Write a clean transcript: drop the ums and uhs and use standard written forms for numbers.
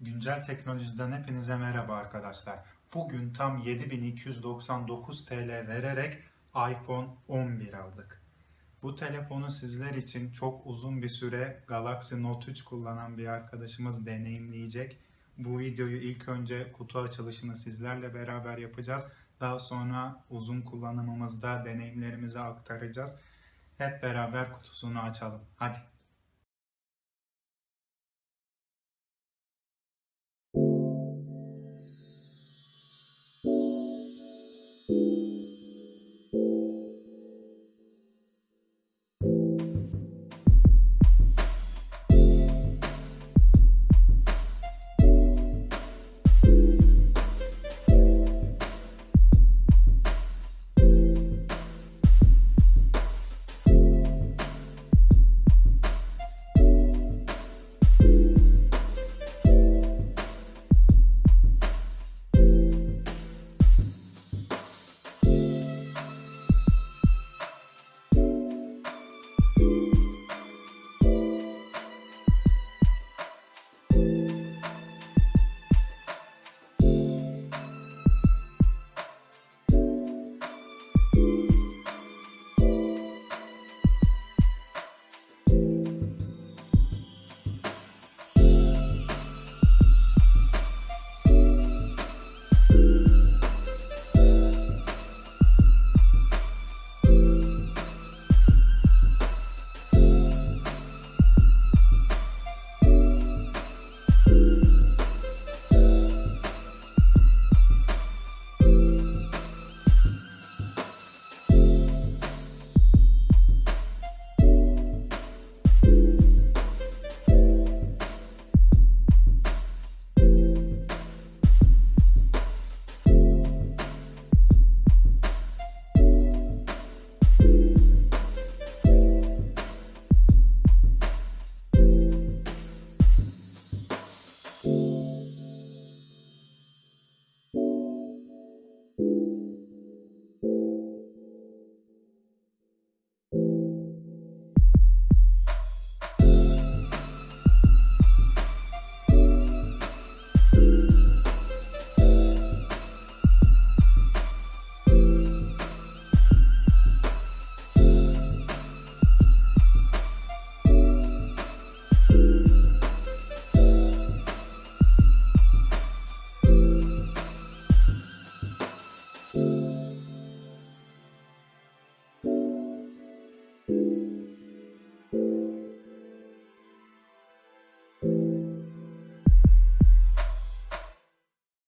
Güncel Teknoloji'den hepinize merhaba arkadaşlar. Bugün tam 7299 TL vererek iPhone 11 aldık. Bu telefonu sizler için çok uzun bir süre Galaxy Note 3 kullanan bir arkadaşımız deneyimleyecek. Bu videoyu ilk önce kutu açılışını sizlerle beraber yapacağız. Daha sonra uzun kullanımımızda deneyimlerimizi aktaracağız. Hep beraber kutusunu açalım. Hadi.